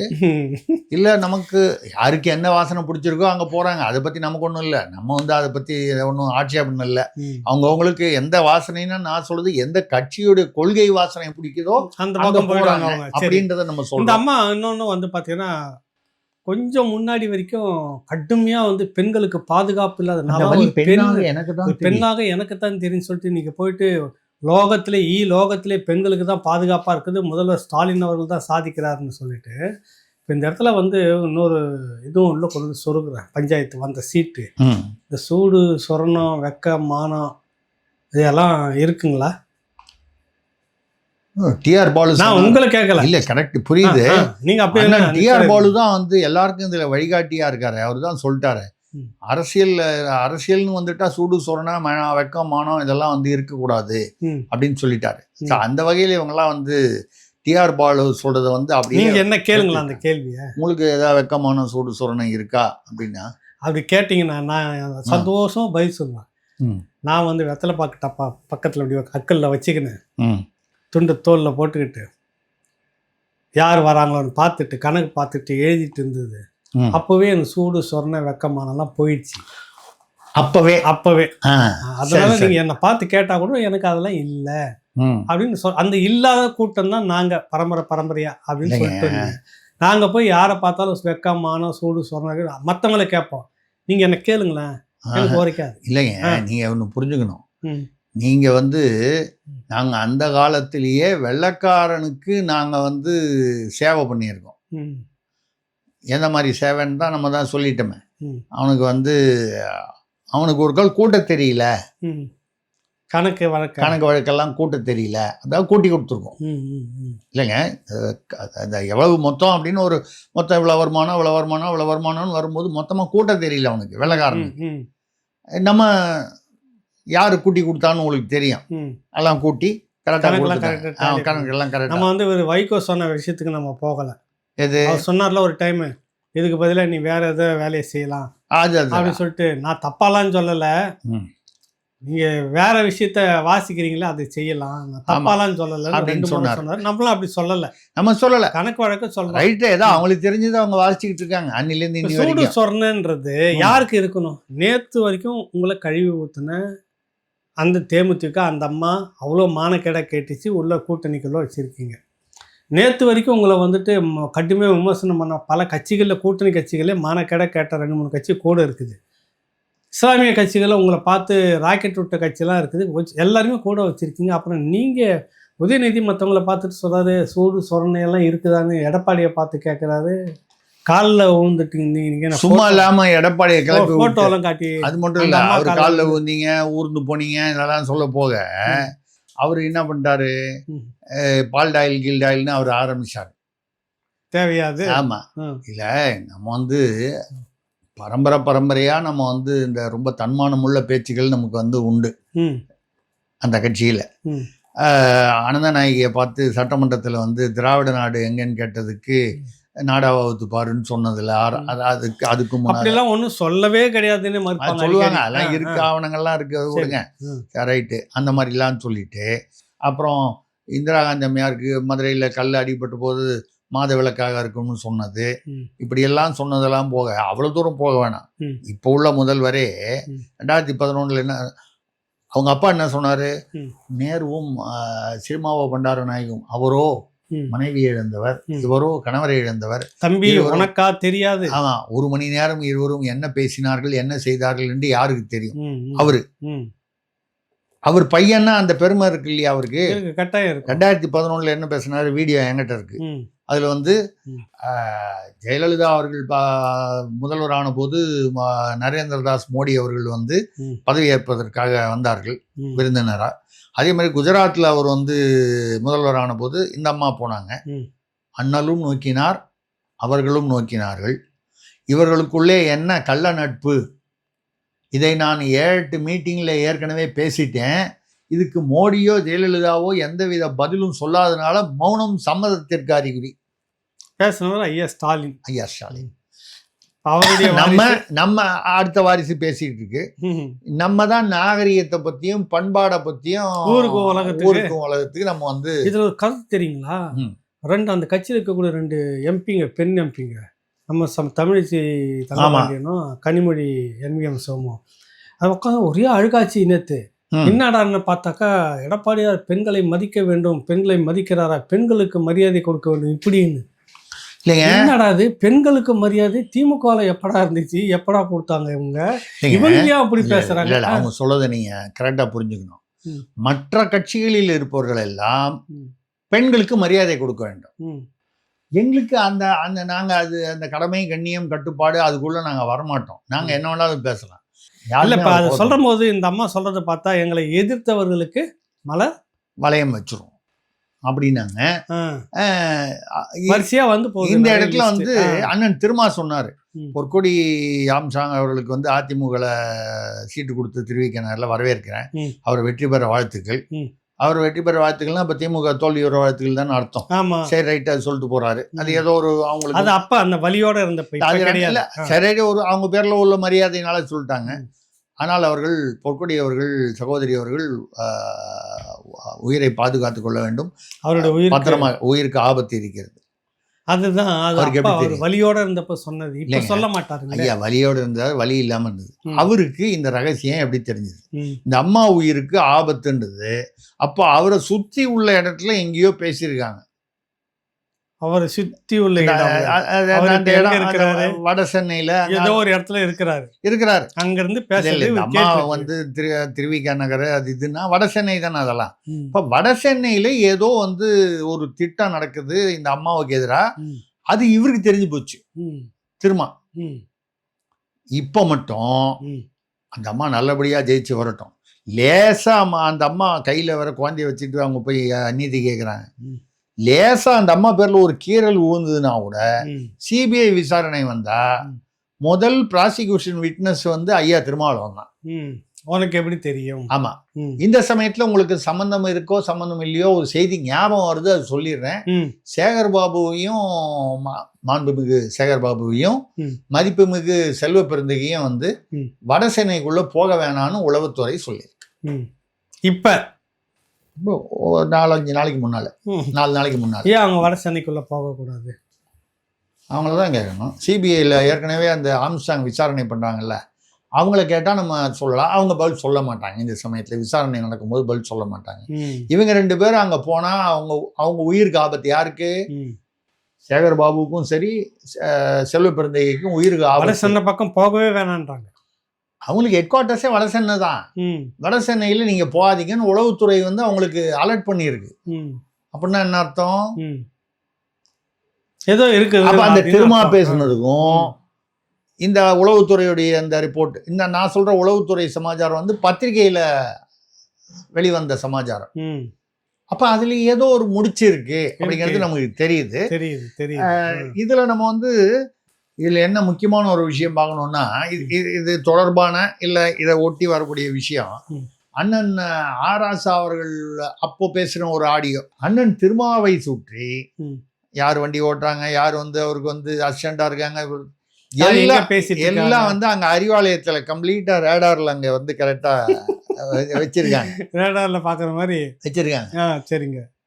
இல்லை, நமக்கு யாருக்கு என்ன வாசனை பிடிச்சிருக்கோ அங்கே போறாங்க, அதை பத்தி நமக்கு ஒன்றும் இல்லை, நம்ம வந்து அதை பத்தி ஒன்றும் ஆட்சேபம் இல்லை. அவங்களுக்கு எந்த வாசனைன்னா, நான் சொல்றது எந்த கட்சியோட கொள்கை வாசனை பிடிக்குதோ அந்த பக்கம் போறாங்க அப்படின்றத நம்ம சொல்றோம். இந்த அம்மா இன்னொன்று வந்து பார்த்தீங்கன்னா, கொஞ்சம் முன்னாடி வரைக்கும் கடுமையா வந்து பெண்களுக்கு பாதுகாப்பு இல்லாத பெண்ணாக எனக்கு தான் தெரியும் சொல்லிட்டு நீங்க போயிட்டு லோகத்திலே பெண்களுக்கு தான் பாதுகாப்பாக இருக்குது, முதல்வர் ஸ்டாலின் அவர்கள் தான் சாதிக்கிறாருன்னு சொல்லிட்டு, இப்போ இந்த இடத்துல வந்து இன்னொரு இதுவும் உள்ள கொண்டு சொருகிறேன். பஞ்சாயத்து வந்த சீட்டு, இந்த சூடு சொரணம் வெக்க மானம் இதெல்லாம் இருக்குங்களா? டிஆர் பாலு, நான் உங்களை கேட்கல. இல்ல, கரெக்ட், புரியுது. நீங்க அப்படியே டிஆர் பாலு தான் வந்து எல்லாருக்கும் இதுல வழிகாட்டியா இருக்காரு, அவரு தான் சொல்லிட்டாரு, அரசியல்னு வந்துட்டா சூடு சொரணம் வெக்கம் மானம் இதெல்லாம் வந்து இருக்கக்கூடாது அப்படின்னு சொல்லிட்டாரு. அந்த வகையில இவங்கெல்லாம் வந்து டிஆர் பாலு சொல்றதை வந்து அப்படியே என்ன கேளுங்களா அந்த கேள்வியை, உங்களுக்கு ஏதாவது வெக்கமான சூடு சொரணம் இருக்கா அப்படின்னா, அப்படி கேட்டீங்கன்னா நான் சந்தோஷம் பதில் சொல்லுவேன். நான் வந்து வெத்தலை பாக்கு டப்பா பக்கத்தில் அப்படி அக்கல்ல வச்சுக்கினேன், துண்டு தோலில் போட்டுக்கிட்டு யார் வராங்களோன்னு பார்த்துட்டு கணக்கு பார்த்துட்டு எழுதிட்டு இருந்தது. அப்பவே எனக்கு சூடு சொரண வெக்கமானலாம் போயிடுச்சு. அப்பவே அதனால நீங்க என்னை பார்த்து கேட்டா கூட எனக்கு அதெல்லாம் இல்லை அப்படின்னு அந்த இல்லாத கூட்டம் தான் நாங்க பரம்பரையா அப்படின்னு சொல்லிட்டு நாங்க போய் யாரை பார்த்தாலும் வெக்கமான சூடு சொரண மற்றவங்களை கேட்போம். நீங்க என்ன கேளுங்களேன், எனக்கு உரைக்காது. இல்லைங்க, நீங்க ஒன்று புரிஞ்சுக்கணும். நீங்க வந்து நாங்க அந்த காலத்திலேயே வெள்ளைக்காரனுக்கு நாங்க வந்து சேவை பண்ணியிருக்கோம். எந்த மாதிரி சேவைன்னு தான் நம்ம தான் சொல்லிட்டோமே. அவனுக்கு ஒரு கால் கூட்ட தெரியல, கணக்கு வழக்கெல்லாம் கூட்ட தெரியல, அதாவது கூட்டி கொடுத்துருக்கோம். இல்லைங்க, அந்த எவ்வளவு மொத்தம் அப்படின்னு ஒரு மொத்தம் இவ்வளோ வருமானம்னு வரும்போது மொத்தமாக கூட்ட தெரியல அவனுக்கு, வெள்ளைக்காரனுக்கு. நம்ம யாரு கூட்டி கொடுத்தான்னு உங்களுக்கு தெரியும், எல்லாம் கூட்டி கரெக்டாக. நம்ம வந்து ஒரு வைகோ சொன்ன விஷயத்துக்கு நம்ம போகலை. எது சொன்னார்ல ஒரு டைம், இதுக்கு பதிலாக நீ வேற ஏதோ வேலையை செய்யலாம் அப்படின்னு சொல்லிட்டு, நான் தப்பாலான்னு சொல்லலை, நீங்க வேற விஷயத்த வாசிக்கிறீங்களா அதை செய்யலாம், நான் தப்பாலான்னு சொல்லலை அப்படின்னு சொன்னார். நம்மளும் அப்படி சொல்லலை, நம்ம சொல்லலை, கணக்கு வழக்க சொல்லலாம். ரைட்டு, ஏதோ அவங்களுக்கு தெரிஞ்சதை அவங்க வாசிச்சுக்கிட்டு இருக்காங்க அன்னிலேருந்து. சூடு சொரணன்றது யாருக்கு இருக்கணும்? நேற்று வரைக்கும் உங்களை கழுவி ஊத்துன அந்த தேமுதிக அந்த அம்மா அவ்வளோ மானக்கேடை கேட்டுச்சு, உள்ள கூட்டணிக்குள்ள வச்சுருக்கீங்க. நேற்று வரைக்கும் உங்களை வந்துட்டு கடுமையாக விமர்சனம் பண்ண பல கட்சிகளில், கூட்டணி கட்சிகளே மானக்கேடை கேட்ட 2-3 கட்சி கூட இருக்குது. இஸ்லாமிய கட்சிகளை உங்களை பார்த்து ராக்கெட் விட்ட கட்சியெல்லாம் இருக்குது, எல்லாருமே கூட வச்சுருக்கீங்க. அப்புறம் நீங்கள் உதயநிதி மற்றவங்கள பார்த்துட்டு சொல்கிறாரு சூடு சொரணையெல்லாம் இருக்குதான்னு எடப்பாடியை பார்த்து கேட்குறாரு. காலில் விழுந்துட்டு சும்மா இல்லாமல் எடப்பாடியை கிளப்பி ஃபோட்டோலாம் காட்டி, அது மட்டும் இல்லை, அவர் காலில் விழுந்தீங்க ஊர்ந்து போனீங்க இதெல்லாம் சொல்ல போக அவர் என்ன பண்ணிட்டாரு, பால் டாயில் கீல் டாயில்னு அவர் ஆரம்பிச்சார். தேவையாது. ஆமாம், இல்லை நம்ம வந்து பரம்பரையாக நம்ம வந்து இந்த ரொம்ப தன்மானமுள்ள பேச்சுகள் நமக்கு வந்து உண்டு. அந்த கட்சியில். ம். அனந்தநாயகியை பார்த்து சட்டமன்றத்தில் வந்து திராவிட நாடு எங்கன்னு கேட்டதுக்கு நாடாவது பாருன்னு சொன்னதில்ல. அதுக்கு முன்னாடி அப்படிலாம் ஒன்றும் சொல்லவே கிடையாதுன்னு மறுப்பாங்க சொல்லுவாங்க. அடிக்கடி. அதெல்லாம் இருக்கு, ஆவணங்கள்லாம் இருக்கு, அது விடுங்க. ரைட்டு, அந்த மாதிரிலாம் சொல்லிட்டு அப்புறம் இந்திரா காந்தி அம்மையாருக்கு மதுரையில் கல் அடிபட்ட போது மாத விளக்காக இருக்கும்னு சொன்னது, இப்படியெல்லாம் சொன்னதெல்லாம் போக அவ்வளோ தூரம் போக வேணாம். இப்போ உள்ள முதல்வரே 2011 என்ன அவங்க அப்பா என்ன சொன்னார், நேருவும் சிறுமாவோ பண்டாரநாயகம் அவரோ மனைவி இழந்தவர், இவரோ கணவரை இழந்தவர், தம்பி உனக்கா தெரியாது. ஆமா, 1 மணி நேரம் இருவரும் என்ன பேசினார்கள் என்ன செய்தார்கள் என்று யாருக்கு தெரியும்? அவர் பையன்னா அந்த பெருமை இருக்கு இல்லையா அவருக்கு? கட்டாயம் இருக்கு. 2011 என்ன பேசினாரு வீடியோ என்கிட்ட இருக்கு. அதுல வந்து ஜெயலலிதா அவர்கள் முதல்வரான போது நரேந்திரதாஸ் மோடி அவர்கள் வந்து பதவியேற்பதற்காக வந்தார்கள் விருந்தினரா. அதே மாதிரி குஜராத்தில் அவர் வந்து முதல்வரான போது இந்த அம்மா போனாங்க. அண்ணலும் நோக்கினார், அவர்களும் நோக்கினார்கள். இவர்களுக்குள்ளே என்ன கள்ள நட்பு, இதை நான் 7-8 மீட்டிங்கில் ஏற்கனவே பேசிட்டேன். இதுக்கு மோடியோ ஜெயலலிதாவோ எந்தவித பதிலும் சொல்லாதனால மௌனம் சம்மதத்திற்கு அறிகுறி. பேசுனவர் ஐயா ஸ்டாலின். அவருடைய நம்ம அடுத்த வாரிசு பேசிட்டு இருக்கு. நம்ம தான் நாகரிகத்தை பத்தியும் பண்பாடை பத்தியும் ஊருக்கும் உலகத்துக்கு நம்ம வந்து இதுல ஒரு கருத்து தெரியுங்களா? அந்த கட்சியில் இருக்கக்கூடிய 2 எம்பிங்க, பெண் எம்பிங்க, நம்ம தமிழிசை தங்கபாண்டியனும் கனிமொழி NVM சோமும், அது உட்காந்து ஒரே அழுகாட்சி நேத்து. என்னடான்னு பார்த்தாக்கா, எடப்பாடியார் பெண்களை மதிக்க வேண்டும், பெண்களை மதிக்கிறாரா, பெண்களுக்கு மரியாதை கொடுக்க வேண்டும் இப்படின்னு. என்னடா அது பெண்களுக்கு மரியாதை திமுகவில் எப்படா இருந்துச்சு, எப்படா கொடுத்தாங்க இவங்க ஏன் அப்படி பேசுறாங்க? அவங்க சொல்றதை நீங்க கரெக்டா புரிஞ்சுக்கணும். மற்ற கட்சிகளில் இருப்பவர்கள் எல்லாம் பெண்களுக்கு மரியாதை கொடுக்க வேண்டும். எங்களுக்கு அந்த அந்த நாங்க அது அந்த கடமை கண்ணியம் கட்டுப்பாடு அதுக்குள்ள நாங்க வரமாட்டோம். நாங்க என்ன வேணாலும் பேசலாம். இல்லப்பா, அதை சொல்ற போது இந்த அம்மா சொல்றதை பார்த்தா எங்களை எதிர்த்தவர்களுக்கு வளையம் வச்சிரும் அப்படின்னாங்க. வரிசையா வந்து இந்த இடத்துல வந்து அண்ணன் திருமா சொன்னாரு, பொற்கொடி ஆம்சாங் அவர்களுக்கு வந்து அதிமுக சீட்டு கொடுத்து திருவிக்கனார்ல வரவேற்கிறேன், அவர் வெற்றி பெற வாழ்த்துக்கள். அவர் வெற்றி பெற வாழ்த்துக்கள்னா அப்ப திமுக தோல்வியோட வாழ்த்துக்கள் தான் அர்த்தம். சரி, ரைட், அது சொல்லிட்டு போறாரு. அது ஏதோ ஒரு அவங்களுக்கு அப்ப அந்த வலியோட இருந்த சரி, ஒரு அவங்க பேர்ல உள்ள மரியாதையினால சொல்லிட்டாங்க. ஆனால் அவர்கள் பொற்கொடி அவர்கள் சகோதரி அவர்கள் உயிரை பாதுகாத்துக் கொள்ள வேண்டும். அவருடைய பத்திரமா, உயிருக்கு ஆபத்து இருக்கிறது. அதுதான் அவருக்கு வலியோட இருந்தப்ப சொன்னது. இப்ப சொல்ல மாட்டாரு ஐயா, வலியோட இருந்தார், வலி இல்லாம இருந்தது. அவருக்கு இந்த ரகசியம் எப்படி தெரிஞ்சது? இந்த அம்மா உயிருக்கு ஆபத்துன்றது அப்போ அவரை சுத்தி உள்ள இடத்துல எங்கேயோ பேசியிருக்காங்க. அவரை சுத்தி உள்ள வட சென்னையில ஏதோ ஒரு இடத்துல இருக்கிறாரு. அங்க இருந்து பேசுறது அம்மா வந்து திருவிக நகர் அது இதுன்னா வட சென்னை தானே. அதெல்லாம் இப்ப வட சென்னையில ஏதோ வந்து ஒரு திட்டம் நடக்குது இந்த அம்மாவுக்கு எதிரா. அது இவருக்கு தெரிஞ்சு போச்சு திரும்ப. இப்ப மட்டும் அந்த அம்மா நல்லபடியா ஜெயிச்சு வரட்டும். லேசா அந்த அம்மா கையில வர குழந்தைய வச்சுட்டு அவங்க போய் நீதி கேட்குறாங்க. லேசா அந்த அம்மா பேர்ல ஒரு கீறல் விழுந்ததுன்னா கூட சிபிஐ விசாரணை வந்தா முதல் ப்ராசிக்யூஷன் விட்னஸ் வந்து ஐயா திருமாவளவன் தான். உனக்கு எப்படி தெரியும்? ஆமா, இந்த சமயத்துல உங்களுக்கு சம்பந்தம் இருக்கோ சம்பந்தம் இல்லையோ ஒரு செய்தி ஞாபகம் வருது, அது சொல்லிடுறேன். சேகர்பாபுவையும் மாண்புமிகு சேகர்பாபுவையும் மதிப்புமிகு செல்வ பெருந்தகையும் வந்து வட சென்னைக்குள்ள போக வேணான்னு உளவுத்துறை சொல்லியிருக்கு. இப்ப 4-5 நாளைக்கு முன்னால 4 நாளைக்கு முன்னால ஏன் அவங்க வட சென்னைக்குள்ள போகக்கூடாது? அவங்களதான் கேட்கணும். சிபிஐல ஏற்கனவே அந்த ஆம்ஸ்டாங் விசாரணை பண்றாங்கல்ல, அவங்கள கேட்டால் நம்ம சொல்லலாம். அவங்க பதில் சொல்ல மாட்டாங்க. இந்த சமயத்தில் விசாரணை நடக்கும்போது பதில் சொல்ல மாட்டாங்க. இவங்க 2 பேரும் அங்கே போனால் அவங்க உயிருக்கு ஆபத்து. யாருக்கு? சேகர் பாபுக்கும் சரி செல்வ பெருந்தகைக்கும் உயிருக்கு ஆபத்து. சென்னை பக்கம் போகவே வேணான்றாங்க. அவங்களுக்கு ஹெட் குவார்ட்டர்ஸே வட சென்னை தான். வட சென்னையில் நீங்கள் போகாதீங்கன்னு உளவுத்துறை வந்து அவங்களுக்கு அலர்ட் பண்ணியிருக்கு. அப்படின்னா என்ன அர்த்தம்? ஏதோ இருக்கு. அப்போ அந்த திருமா பேசுனதுக்கும் இந்த உளவுத்துறையுடைய அந்த ரிப்போர்ட், இந்த நான் சொல்ற உளவுத்துறை சமாச்சாரம் வந்து பத்திரிகையில வெளிவந்த சமாச்சாரம். அப்ப அதுல ஏதோ ஒரு முடிச்சு இருக்கு அப்படிங்கிறது நமக்கு தெரியுது. இதுல நம்ம வந்து இதுல என்ன முக்கியமான ஒரு விஷயம் பார்க்கணும்னா, இது தொடர்பான இல்ல இதை ஒட்டி வரக்கூடிய விஷயம், அண்ணன் ஆராசா அவர்கள் அப்போ பேசுன ஒரு ஆடியோ, அண்ணன் திருமாவை சுற்றி ம். யார் வண்டி ஓட்டுறாங்க, யார் வந்து அவருக்கு வந்து அசிஸ்டண்டா இருக்காங்க, யார் எங்க எல்லாம் பேசிட்டு இருக்காங்க? எல்லாம் வந்து அங்க அறிவாலயத்துல கம்ப்ளீட்டா ரேடார்ல அங்க வந்து கரெக்டா வச்சிருக்காங்க ரேடார்ல பாக்குற மாதிரி. வச்சிருக்காங்க. சரிங்க.